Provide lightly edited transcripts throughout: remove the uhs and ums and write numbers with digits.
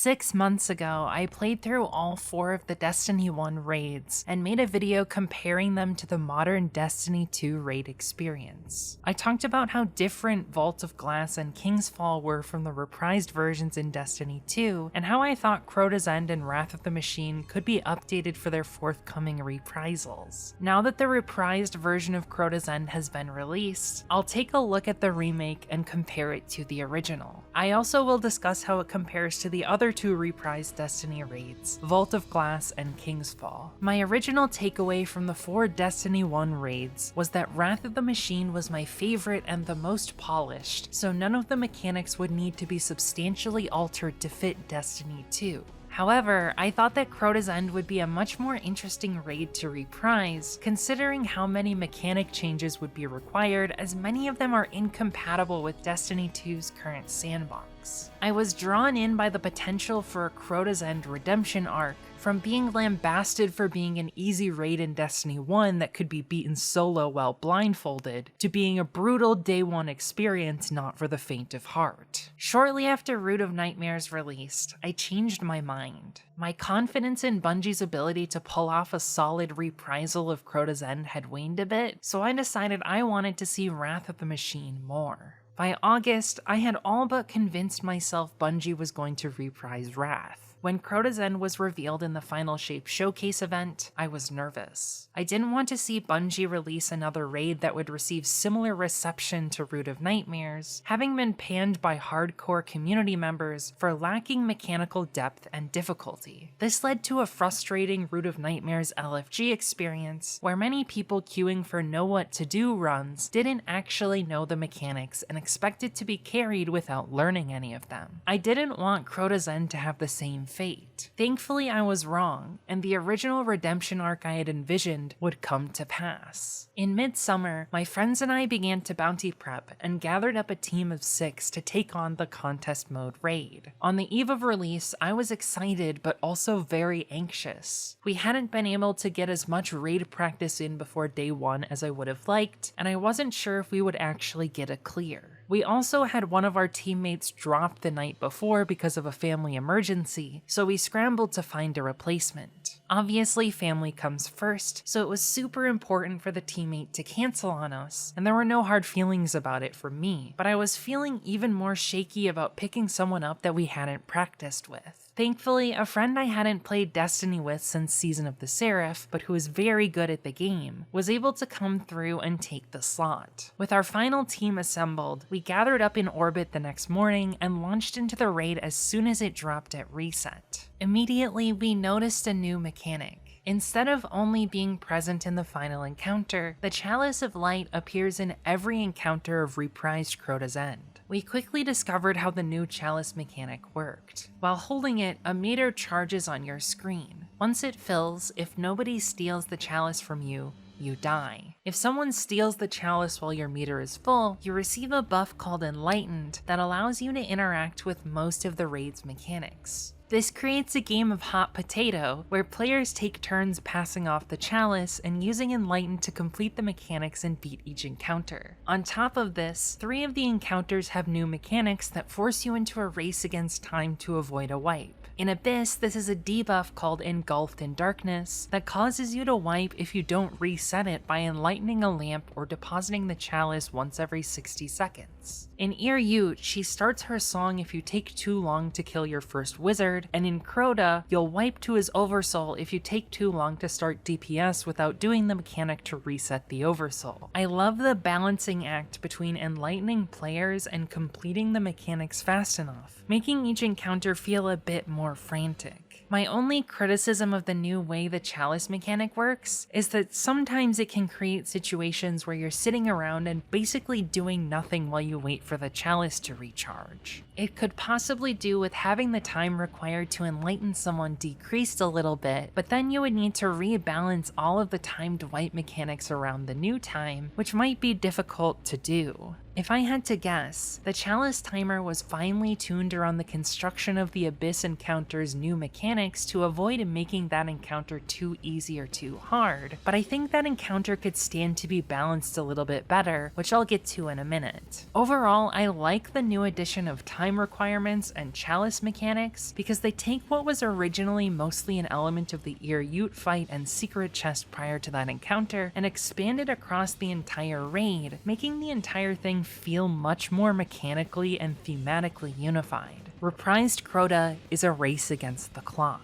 6 months ago, I played through all 4 of the Destiny 1 raids and made a video comparing them to the modern Destiny 2 raid experience. I talked about how different Vault of Glass and King's Fall were from the reprised versions in Destiny 2, and how I thought Crota's End and Wrath of the Machine could be updated for their forthcoming reprisals. Now that the reprised version of Crota's End has been released, I'll take a look at the remake and compare it to the original. I also will discuss how it compares to the other 2 reprised Destiny raids, Vault of Glass and King's Fall. My original takeaway from the 4 Destiny 1 raids was that Wrath of the Machine was my favorite and the most polished, so none of the mechanics would need to be substantially altered to fit Destiny 2. However, I thought that Crota's End would be a much more interesting raid to reprise, considering how many mechanic changes would be required, as many of them are incompatible with Destiny 2's current sandbox. I was drawn in by the potential for a Crota's End redemption arc, from being lambasted for being an easy raid in Destiny 1 that could be beaten solo while blindfolded, to being a brutal day 1 experience not for the faint of heart. Shortly after Root of Nightmares released, I changed my mind. My confidence in Bungie's ability to pull off a solid reprisal of Crota's End had waned a bit, so I decided I wanted to see Wrath of the Machine more. By August, I had all but convinced myself Bungie was going to reprise Wrath. When Crota's End was revealed in the Final Shape Showcase event, I was nervous. I didn't want to see Bungie release another raid that would receive similar reception to Root of Nightmares, having been panned by hardcore community members for lacking mechanical depth and difficulty. This led to a frustrating Root of Nightmares LFG experience, where many people queuing for Know What To Do runs didn't actually know the mechanics and expected to be carried without learning any of them. I didn't want Crota's End to have the same fate. Thankfully, I was wrong, and the original redemption arc I had envisioned would come to pass. In midsummer, my friends and I began to bounty prep and gathered up a team of 6 to take on the contest mode raid. On the eve of release, I was excited but also very anxious. We hadn't been able to get as much raid practice in before day 1 as I would have liked, and I wasn't sure if we would actually get a clear. We also had one of our teammates drop the night before because of a family emergency, so we scrambled to find a replacement. Obviously, family comes first, so it was super important for the teammate to cancel on us, and there were no hard feelings about it for me, but I was feeling even more shaky about picking someone up that we hadn't practiced with. Thankfully, a friend I hadn't played Destiny with since Season of the Seraph, but who was very good at the game, was able to come through and take the slot. With our final team assembled, we gathered up in orbit the next morning and launched into the raid as soon as it dropped at reset. Immediately, we noticed a new mechanic. Instead of only being present in the final encounter, the Chalice of Light appears in every encounter of reprised Crota's End. We quickly discovered how the new Chalice mechanic worked. While holding it, a meter charges on your screen. Once it fills, if nobody steals the Chalice from you, you die. If someone steals the Chalice while your meter is full, you receive a buff called Enlightened that allows you to interact with most of the raid's mechanics. This creates a game of hot potato, where players take turns passing off the Chalice and using Enlightened to complete the mechanics and beat each encounter. On top of this, 3 of the encounters have new mechanics that force you into a race against time to avoid a wipe. In Abyss, this is a debuff called Engulfed in Darkness that causes you to wipe if you don't reset it by enlightening a lamp or depositing the Chalice once every 60 seconds. In Yut, she starts her song if you take too long to kill your first wizard, and in Crota, you'll wipe to his Oversoul if you take too long to start DPS without doing the mechanic to reset the Oversoul. I love the balancing act between enlightening players and completing the mechanics fast enough, making each encounter feel a bit more frantic. My only criticism of the new way the Chalice mechanic works is that sometimes it can create situations where you're sitting around and basically doing nothing while you wait for the Chalice to recharge. It could possibly do with having the time required to enlighten someone decreased a little bit, but then you would need to rebalance all of the timed wipe mechanics around the new time, which might be difficult to do. If I had to guess, the Chalice timer was finely tuned around the construction of the Abyss encounter's new mechanics to avoid making that encounter too easy or too hard, but I think that encounter could stand to be balanced a little bit better, which I'll get to in a minute. Overall, I like the new addition of time requirements and Chalice mechanics because they take what was originally mostly an element of the Yut fight and secret chest prior to that encounter and expand it across the entire raid, making the entire thing feel much more mechanically and thematically unified. Reprised Crota is a race against the clock.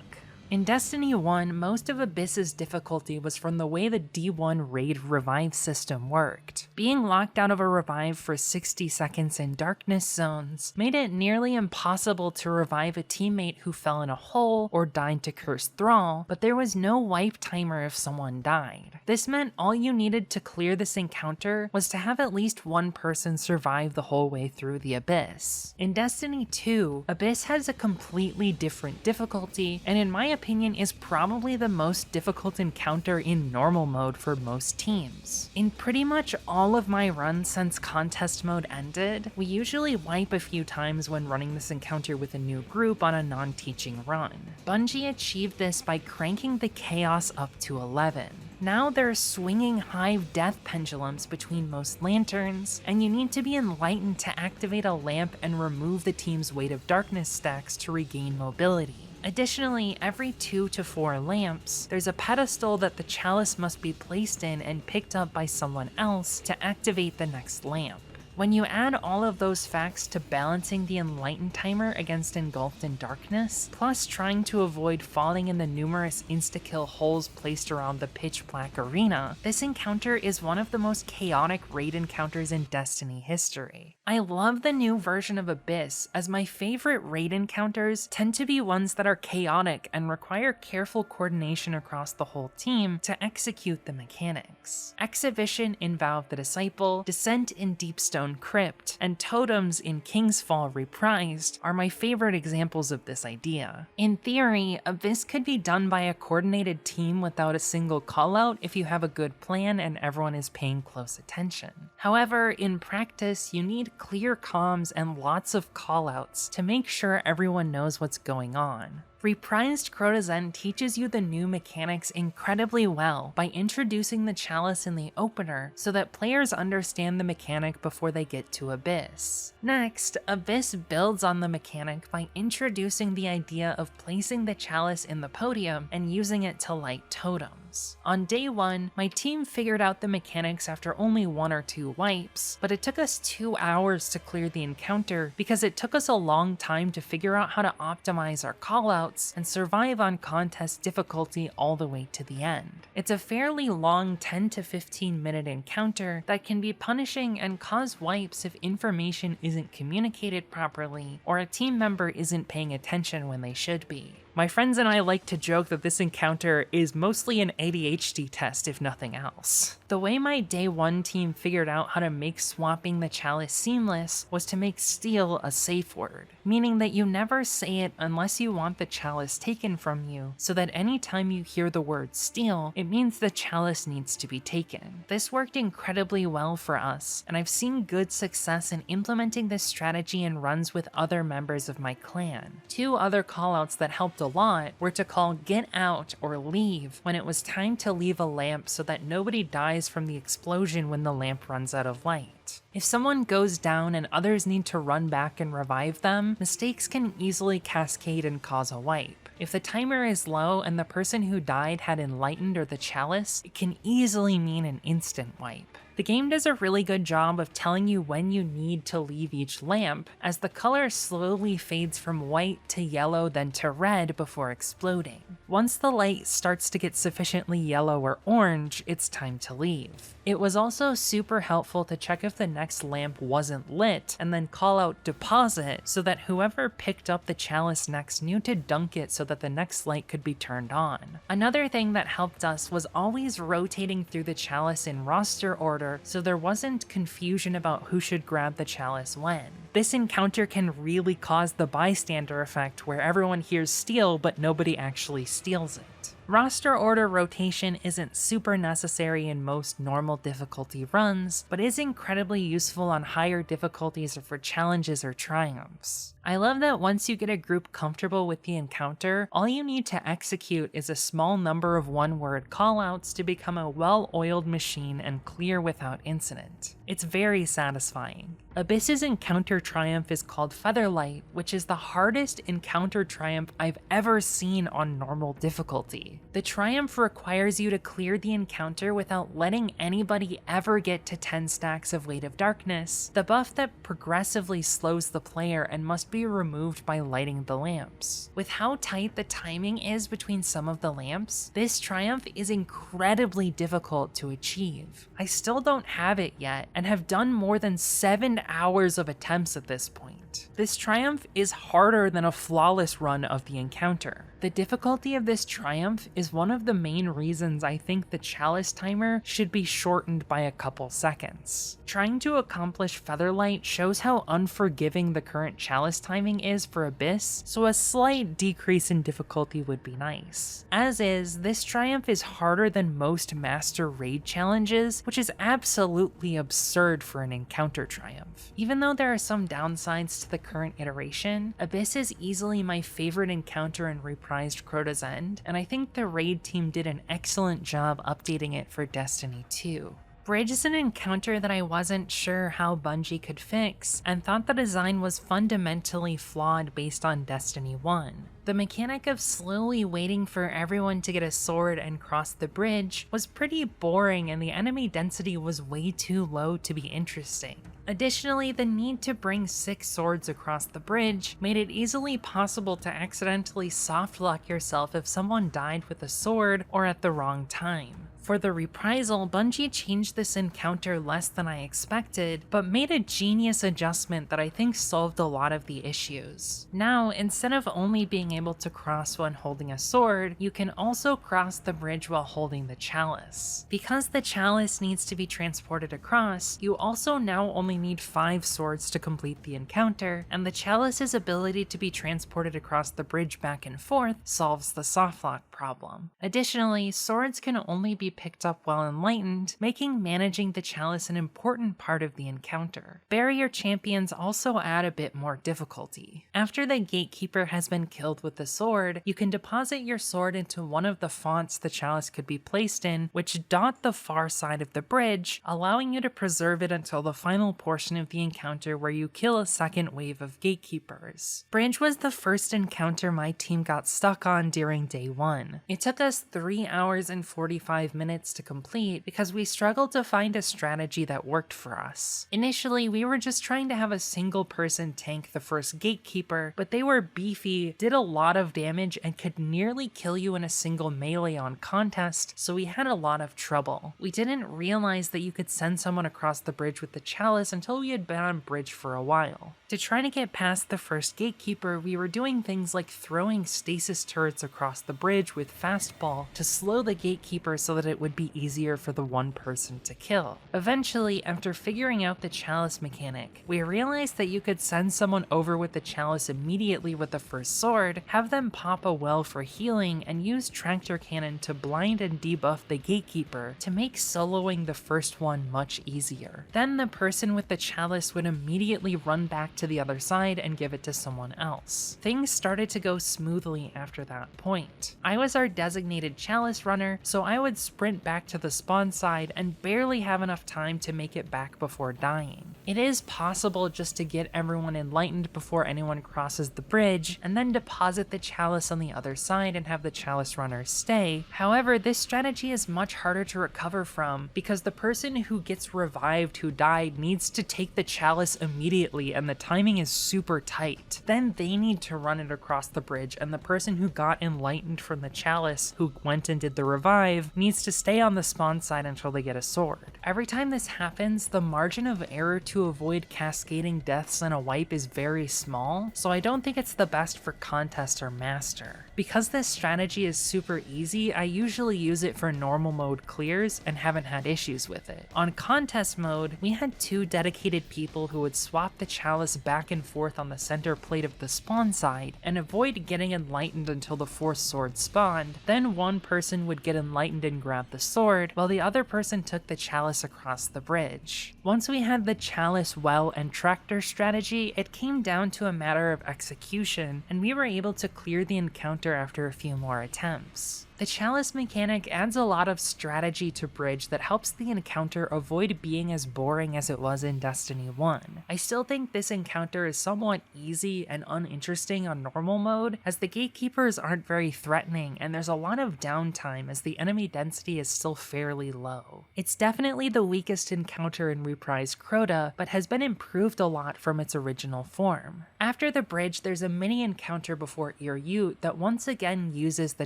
In Destiny 1, most of Abyss's difficulty was from the way the D1 raid revive system worked. Being locked out of a revive for 60 seconds in darkness zones made it nearly impossible to revive a teammate who fell in a hole or died to Cursed Thrall, but there was no wipe timer if someone died. This meant all you needed to clear this encounter was to have at least one person survive the whole way through the Abyss. In Destiny 2, Abyss has a completely different difficulty, and in my opinion is probably the most difficult encounter in normal mode for most teams. In pretty much all of my runs since contest mode ended, we usually wipe a few times when running this encounter with a new group on a non-teaching run. Bungie achieved this by cranking the chaos up to 11. Now there are swinging hive death pendulums between most lanterns, and you need to be enlightened to activate a lamp and remove the team's Weight of Darkness stacks to regain mobility. Additionally, every 2 to 4 lamps, there's a pedestal that the Chalice must be placed in and picked up by someone else to activate the next lamp. When you add all of those facts to balancing the Enlightened timer against Engulfed in Darkness, plus trying to avoid falling in the numerous insta-kill holes placed around the pitch black arena, this encounter is one of the most chaotic raid encounters in Destiny history. I love the new version of Abyss, as my favorite raid encounters tend to be ones that are chaotic and require careful coordination across the whole team to execute the mechanics. Exhibition in Valve the Disciple, Descent in Deepstone Crypt, and Totems in King's Fall Reprised are my favorite examples of this idea. In theory, Abyss could be done by a coordinated team without a single callout if you have a good plan and everyone is paying close attention. However, in practice, you need clear comms and lots of callouts to make sure everyone knows what's going on. Reprised Crota Zen teaches you the new mechanics incredibly well by introducing the Chalice in the opener so that players understand the mechanic before they get to Abyss. Next, Abyss builds on the mechanic by introducing the idea of placing the Chalice in the podium and using it to light totems. On day 1, my team figured out the mechanics after only 1 or 2 wipes, but it took us 2 hours to clear the encounter because it took us a long time to figure out how to optimize our callouts and survive on contest difficulty all the way to the end. It's a fairly long 10 to 15 minute encounter that can be punishing and cause wipes if information isn't communicated properly or a team member isn't paying attention when they should be. My friends and I like to joke that this encounter is mostly an ADHD test if nothing else. The way my day 1 team figured out how to make swapping the Chalice seamless was to make steal a safe word, meaning that you never say it unless you want the Chalice taken from you, so that anytime you hear the word steal, it means the Chalice needs to be taken. This worked incredibly well for us, and I've seen good success in implementing this strategy in runs with other members of my clan. 2 other callouts that helped a lot were to call get out or leave when it was time to leave a lamp so that nobody dies from the explosion when the lamp runs out of light. If someone goes down and others need to run back and revive them, mistakes can easily cascade and cause a wipe. If the timer is low and the person who died had Enlightened or the Chalice, it can easily mean an instant wipe. The game does a really good job of telling you when you need to leave each lamp, as the color slowly fades from white to yellow then to red before exploding. Once the light starts to get sufficiently yellow or orange, it's time to leave. It was also super helpful to check if the next lamp wasn't lit and then call out deposit so that whoever picked up the Chalice next knew to dunk it so that the next light could be turned on. Another thing that helped us was always rotating through the Chalice in roster order so there wasn't confusion about who should grab the Chalice when. this encounter can really cause the bystander effect where everyone hears steal but nobody actually steals it. Roster order rotation isn't super necessary in most normal difficulty runs, but is incredibly useful on higher difficulties or for challenges or triumphs. I love that once you get a group comfortable with the encounter, all you need to execute is a small number of one-word callouts to become a well-oiled machine and clear without incident. It's very satisfying. Abyss's encounter triumph is called Featherlight, which is the hardest encounter triumph I've ever seen on normal difficulty. The triumph requires you to clear the encounter without letting anybody ever get to 10 stacks of Weight of Darkness, the buff that progressively slows the player and must be removed by lighting the lamps. With how tight the timing is between some of the lamps, this triumph is incredibly difficult to achieve. I still don't have it yet and have done more than 7 hours of attempts at this point. This triumph is harder than a flawless run of the encounter. The difficulty of this triumph is one of the main reasons I think the Chalice timer should be shortened by a couple seconds. Trying to accomplish Featherlight shows how unforgiving the current Chalice timing is for Abyss, so a slight decrease in difficulty would be nice. As is, this triumph is harder than most Master Raid challenges, which is absolutely absurd for an encounter triumph. Even though there are some downsides to the current iteration, Abyss is easily my favorite encounter in reprised Crota's End, and I think the raid team did an excellent job updating it for Destiny 2. Bridge is an encounter that I wasn't sure how Bungie could fix, and thought the design was fundamentally flawed based on Destiny 1. The mechanic of slowly waiting for everyone to get a sword and cross the bridge was pretty boring, and the enemy density was way too low to be interesting. Additionally, the need to bring 6 swords across the bridge made it easily possible to accidentally softlock yourself if someone died with a sword or at the wrong time. For the reprisal, Bungie changed this encounter less than I expected, but made a genius adjustment that I think solved a lot of the issues. Now, instead of only being able to cross when holding a sword, you can also cross the bridge while holding the Chalice. Because the Chalice needs to be transported across, you also now only need 5 swords to complete the encounter, and the Chalice's ability to be transported across the bridge back and forth solves the softlock problem. Additionally, swords can only be picked up while enlightened, making managing the Chalice an important part of the encounter. Barrier champions also add a bit more difficulty. After the gatekeeper has been killed with the sword, you can deposit your sword into one of the fonts the Chalice could be placed in, which dot the far side of the bridge, allowing you to preserve it until the final portion of the encounter where you kill a second wave of gatekeepers. Bridge was the first encounter my team got stuck on during day 1. It took us 3 hours and 45 minutes to complete because we struggled to find a strategy that worked for us. Initially, we were just trying to have a single person tank the first gatekeeper, but they were beefy, did a lot of damage, and could nearly kill you in a single melee on contest, so we had a lot of trouble. We didn't realize that you could send someone across the bridge with the Chalice until we had been on bridge for a while. To try to get past the first gatekeeper, we were doing things like throwing stasis turrets across the bridge with fastball to slow the gatekeeper so that it would be easier for the one person to kill. Eventually, after figuring out the Chalice mechanic, we realized that you could send someone over with the Chalice immediately with the first sword, have them pop a well for healing, and use tractor cannon to blind and debuff the gatekeeper to make soloing the first one much easier. Then the person with the Chalice would immediately run back to the other side and give it to someone else. Things started to go smoothly after that point. I was our designated Chalice runner, so I would sprint back to the spawn side and barely have enough time to make it back before dying. It is possible just to get everyone enlightened before anyone crosses the bridge, and then deposit the Chalice on the other side and have the Chalice runner stay. However, this strategy is much harder to recover from because the person who gets revived who died needs to take the Chalice immediately, and the timing is super tight. Then they need to run it across the bridge, and the person who got enlightened from the Chalice who went and did the revive needs to to stay on the spawn side until they get a sword. Every time this happens, the margin of error to avoid cascading deaths in a wipe is very small, so I don't think it's the best for contest or master. Because this strategy is super easy, I usually use it for normal mode clears and haven't had issues with it. On contest mode, we had 2 dedicated people who would swap the chalice back and forth on the center plate of the spawn side and avoid getting enlightened until the 4th sword spawned. Then one person would get enlightened and grab the sword, while the other person took the chalice across the bridge. Once we had the chalice well and tractor strategy, it came down to a matter of execution, and we were able to clear the encounter after a few more attempts. The chalice mechanic adds a lot of strategy to Bridge that helps the encounter avoid being as boring as it was in Destiny 1. I still think this encounter is somewhat easy and uninteresting on normal mode, as the gatekeepers aren't very threatening and there's a lot of downtime as the enemy density is still fairly low. It's definitely the weakest encounter in reprised Crota, but has been improved a lot from its original form. After the bridge, there's a mini encounter before Yut that once again uses the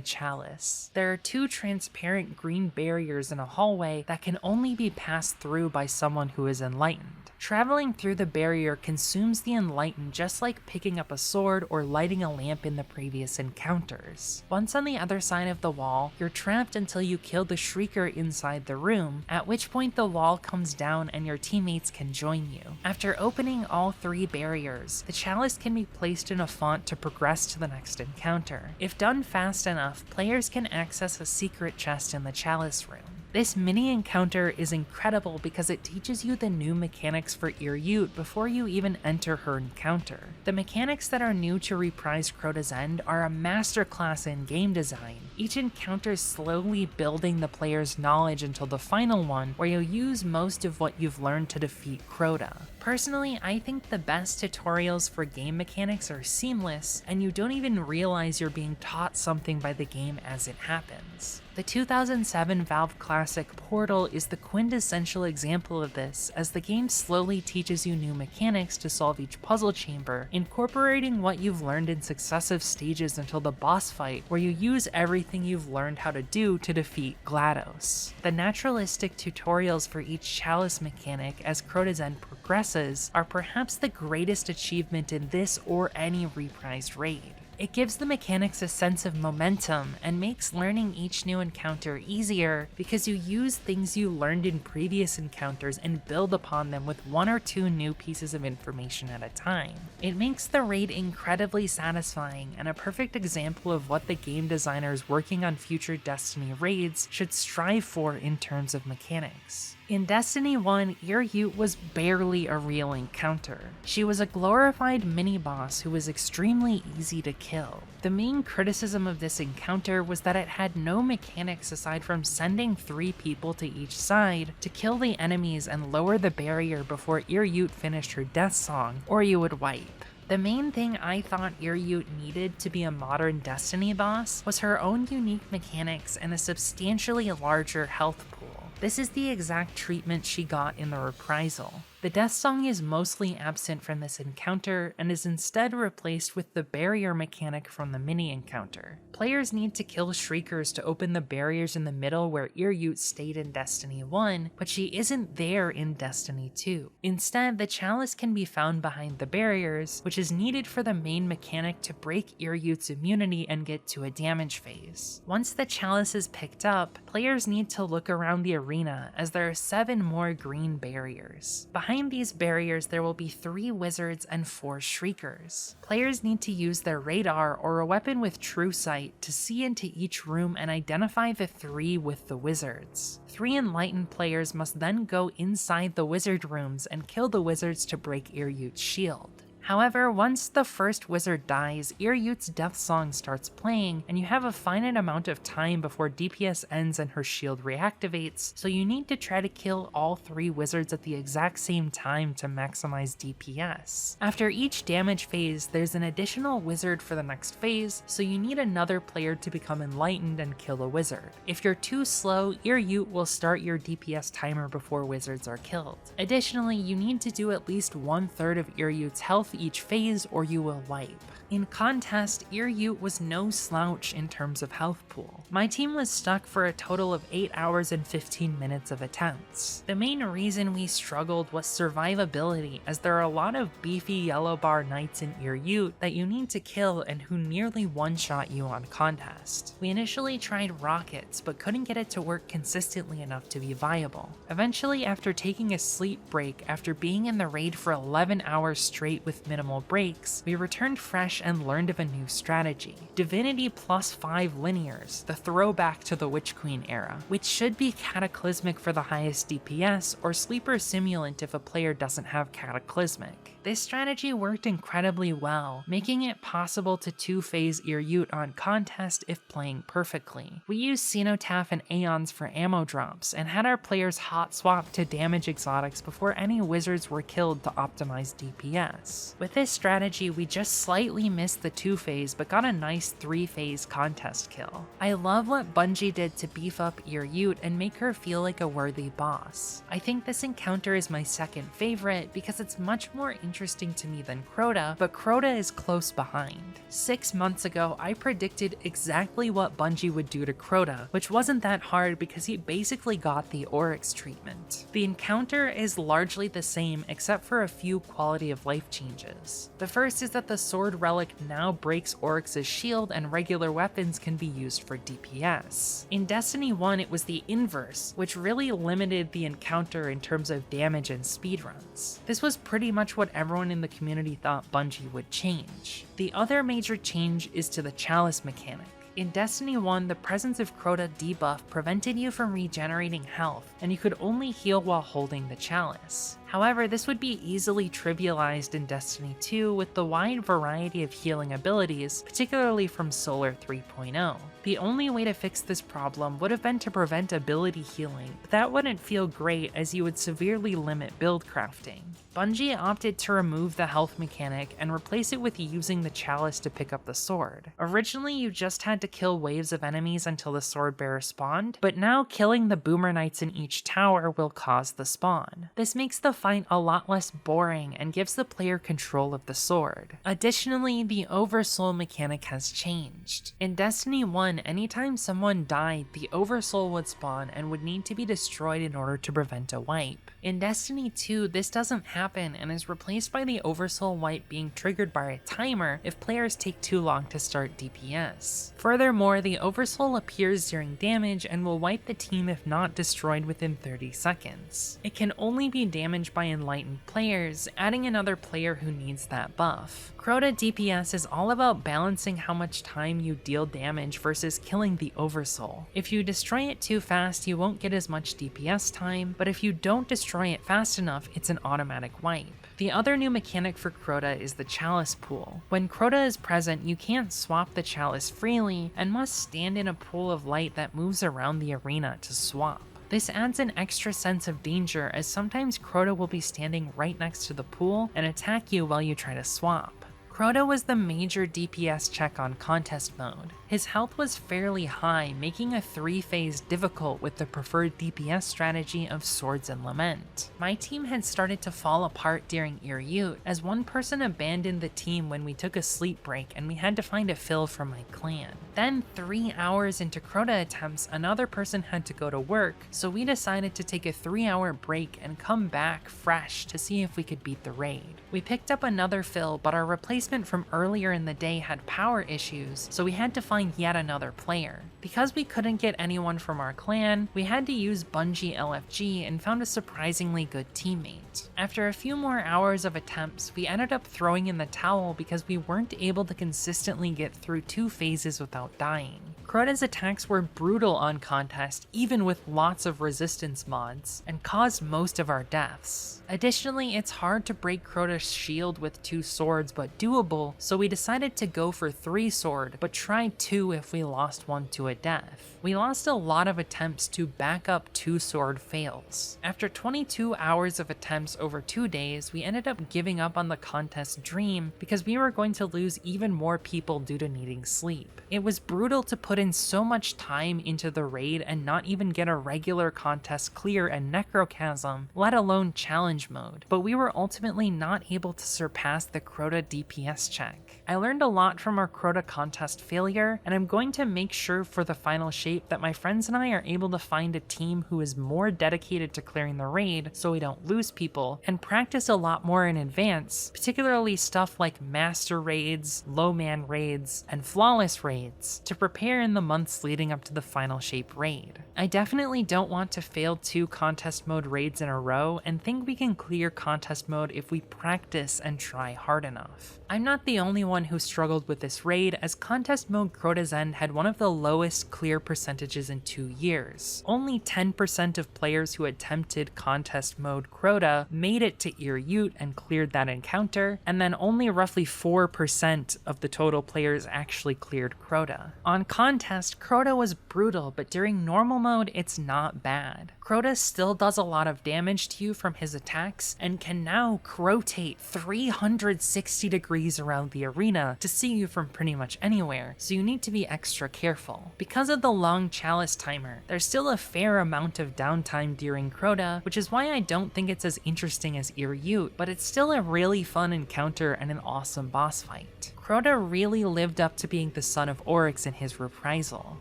chalice. There are 2 transparent green barriers in a hallway that can only be passed through by someone who is enlightened. Traveling through the barrier consumes the enlightened just like picking up a sword or lighting a lamp in the previous encounters. Once on the other side of the wall, you're trapped until you kill the Shrieker inside the room, at which point the wall comes down and your teammates can join you. After opening all 3 barriers, the chalice can be placed in a font to progress to the next encounter. If done fast enough, players can access a secret chest in the chalice room. This mini encounter is incredible because it teaches you the new mechanics for Yut before you even enter her encounter. The mechanics that are new to reprised Crota's End are a masterclass in game design. Each encounter is slowly building the player's knowledge until the final one, where you'll use most of what you've learned to defeat Crota. Personally, I think the best tutorials for game mechanics are seamless, and you don't even realize you're being taught something by the game as it happens. The 2007 Valve classic Portal is the quintessential example of this, as the game slowly teaches you new mechanics to solve each puzzle chamber, incorporating what you've learned in successive stages until the boss fight, where you use everything you've learned how to do to defeat GLaDOS. The naturalistic tutorials for each chalice mechanic as Crota's End progresses are perhaps the greatest achievement in this or any reprised raid. It gives the mechanics a sense of momentum and makes learning each new encounter easier because you use things you learned in previous encounters and build upon them with 1 or 2 new pieces of information at a time. It makes the raid incredibly satisfying and a perfect example of what the game designers working on future Destiny raids should strive for in terms of mechanics. In Destiny 1, Yut was barely a real encounter. She was a glorified mini-boss who was extremely easy to kill. The main criticism of this encounter was that it had no mechanics aside from sending 3 people to each side to kill the enemies and lower the barrier before Yut finished her death song, or you would wipe. The main thing I thought Yut needed to be a modern Destiny boss was her own unique mechanics and a substantially larger health pool. This is the exact treatment she got in the reprisal. The death song is mostly absent from this encounter and is instead replaced with the barrier mechanic from the mini encounter. Players need to kill Shriekers to open the barriers in the middle where Yut stayed in Destiny 1, but she isn't there in Destiny 2. Instead, the chalice can be found behind the barriers, which is needed for the main mechanic to break Yut's immunity and get to a damage phase. Once the chalice is picked up, players need to look around the arena as there are 7 more green barriers. Behind these barriers, there will be 3 wizards and 4 Shriekers. Players need to use their radar or a weapon with true sight to see into each room and identify the 3 with the wizards. 3 enlightened players must then go inside the wizard rooms and kill the wizards to break Yut's shield. However, once the first wizard dies, Yut's death song starts playing, and you have a finite amount of time before DPS ends and her shield reactivates, so you need to try to kill all 3 wizards at the exact same time to maximize DPS. After each damage phase, there's an additional wizard for the next phase, so you need another player to become enlightened and kill a wizard. If you're too slow, Yut will start your DPS timer before wizards are killed. Additionally, you need to do at least 1/3 of Yut's health each phase or you will wipe. In contest, Yut was no slouch in terms of health pool. My team was stuck for a total of 8 hours and 15 minutes of attempts. The main reason we struggled was survivability, as there are a lot of beefy yellow bar knights in Yut that you need to kill and who nearly one-shot you on contest. We initially tried rockets, but couldn't get it to work consistently enough to be viable. Eventually, after taking a sleep break after being in the raid for 11 hours straight with minimal breaks, we returned fresh and learned of a new strategy. Divinity +5 linears, the throwback to the Witch Queen era, which should be cataclysmic for the highest DPS or sleeper simulant if a player doesn't have cataclysmic. This strategy worked incredibly well, making it possible to two-phase Yut on contest if playing perfectly. We used Cenotaph and Aeons for ammo drops, and had our players hot swap to damage exotics before any wizards were killed to optimize DPS. With this strategy, we just slightly missed the two-phase but got a nice three-phase contest kill. I love what Bungie did to beef up Yut and make her feel like a worthy boss. I think this encounter is my second favorite because it's much more interesting to me than Crota, but Crota is close behind. 6 months ago, I predicted exactly what Bungie would do to Crota, which wasn't that hard because he basically got the Oryx treatment. The encounter is largely the same except for a few quality of life changes. The first is that the sword relic now breaks Oryx's shield and regular weapons can be used for DPS. In Destiny 1, it was the inverse, which really limited the encounter in terms of damage and speedruns. This was pretty much what everyone in the community thought Bungie would change. The other major change is to the Chalice mechanic. In Destiny 1, the presence of Crota debuff prevented you from regenerating health, and you could only heal while holding the Chalice. However, this would be easily trivialized in Destiny 2 with the wide variety of healing abilities, particularly from Solar 3.0. The only way to fix this problem would have been to prevent ability healing, but that wouldn't feel great as you would severely limit build crafting. Bungie opted to remove the health mechanic and replace it with using the Chalice to pick up the sword. Originally, you just had to kill waves of enemies until the sword bearer spawned, but now killing the boomer knights in each tower will cause the spawn. This makes the fight a lot less boring and gives the player control of the sword. Additionally, the Oversoul mechanic has changed. In Destiny 1, anytime someone died, the Oversoul would spawn and would need to be destroyed in order to prevent a wipe. In Destiny 2, this doesn't happen and is replaced by the Oversoul wipe being triggered by a timer if players take too long to start DPS. Furthermore, the Oversoul appears during damage and will wipe the team if not destroyed within 30 seconds. It can only be damaged by enlightened players, adding another player who needs that buff. Crota DPS is all about balancing how much time you deal damage versus killing the Oversoul. If you destroy it too fast, you won't get as much DPS time, but if you don't destroy it fast enough, it's an automatic wipe. The other new mechanic for Crota is the Chalice pool. When Crota is present, you can't swap the Chalice freely and must stand in a pool of light that moves around the arena to swap. This adds an extra sense of danger as sometimes Crota will be standing right next to the pool and attack you while you try to swap. Crota was the major DPS check on contest mode. His health was fairly high, making a 3-phase difficult with the preferred DPS strategy of Swords and Lament. My team had started to fall apart during Yut, as one person abandoned the team when we took a sleep break and we had to find a fill for my clan. Then 3 hours into Crota attempts, another person had to go to work, so we decided to take a 3-hour break and come back fresh to see if we could beat the raid. We picked up another fill, but our replacement from earlier in the day had power issues, so we had to find yet another player. Because we couldn't get anyone from our clan, we had to use Bungie LFG and found a surprisingly good teammate. After a few more hours of attempts, we ended up throwing in the towel because we weren't able to consistently get through 2 phases without dying. Crota's attacks were brutal on contest, even with lots of resistance mods, and caused most of our deaths. Additionally, it's hard to break Crota's shield with 2 swords but doable, so we decided to go for 3 sword, but try 2 if we lost one to a death. We lost a lot of attempts to back up 2 sword fails. After 22 hours of attempts over 2 days, we ended up giving up on the contest dream because we were going to lose even more people due to needing sleep. It was brutal to put in in so much time into the raid and not even get a regular contest clear and necrochasm, let alone challenge mode, but we were ultimately not able to surpass the Crota DPS check. I learned a lot from our Crota contest failure, and I'm going to make sure for the final shape that my friends and I are able to find a team who is more dedicated to clearing the raid so we don't lose people, and practice a lot more in advance, particularly stuff like master raids, low man raids, and flawless raids, to prepare in the months leading up to the final shape raid. I definitely don't want to fail 2 contest mode raids in a row and think we can clear contest mode if we practice and try hard enough. I'm not the only one who struggled with this raid, as contest mode Crota's End had one of the lowest clear percentages in 2 years. Only 10% of players who attempted contest mode Crota made it to Yut and cleared that encounter, and then only roughly 4% of the total players actually cleared Crota. On contest, Crota was brutal, but during normal mode, it's not bad. Crota still does a lot of damage to you from his attacks, and can now rotate 360 degrees around the arena to see you from pretty much anywhere, so you need to be extra careful. Because of the long Chalice timer, there's still a fair amount of downtime during Crota, which is why I don't think it's as interesting as Yut, but it's still a really fun encounter and an awesome boss fight. Crota really lived up to being the Son of Oryx in his reprisal.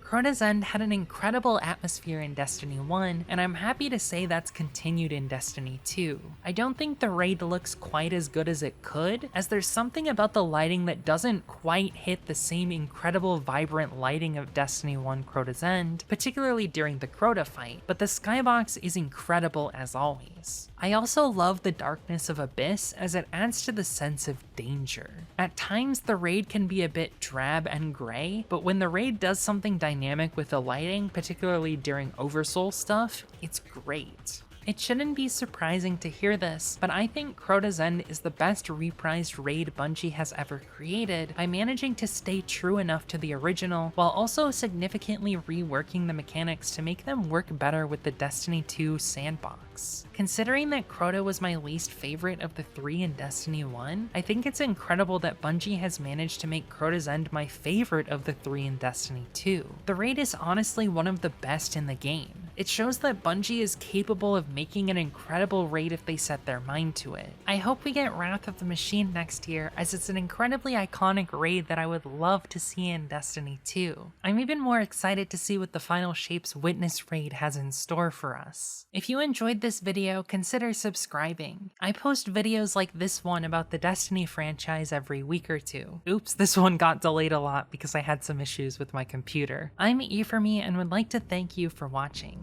Crota's End had an incredible atmosphere in Destiny 1, and I'm happy to say that's continued in Destiny 2. I don't think the raid looks quite as good as it could, as there's something about the lighting that doesn't quite hit the same incredible vibrant lighting of Destiny 1 Crota's End, particularly during the Crota fight, but the skybox is incredible as always. I also love the darkness of Abyss, as it adds to the sense of danger. At times the raid can be a bit drab and gray, but when the raid does something dynamic with the lighting, particularly during Oversoul stuff, it's great. It shouldn't be surprising to hear this, but I think Crota's End is the best reprised raid Bungie has ever created by managing to stay true enough to the original while also significantly reworking the mechanics to make them work better with the Destiny 2 sandbox. Considering that Crota was my least favorite of the 3 in Destiny 1, I think it's incredible that Bungie has managed to make Crota's End my favorite of the 3 in Destiny 2. The raid is honestly one of the best in the game. It shows that Bungie is capable of making an incredible raid if they set their mind to it. I hope we get Wrath of the Machine next year, as it's an incredibly iconic raid that I would love to see in Destiny 2. I'm even more excited to see what the Final Shapes Witness raid has in store for us. If you enjoyed this video, consider subscribing. I post videos like this one about the Destiny franchise every week or 2. Oops, this one got delayed a lot because I had some issues with my computer. I'm eforme and would like to thank you for watching.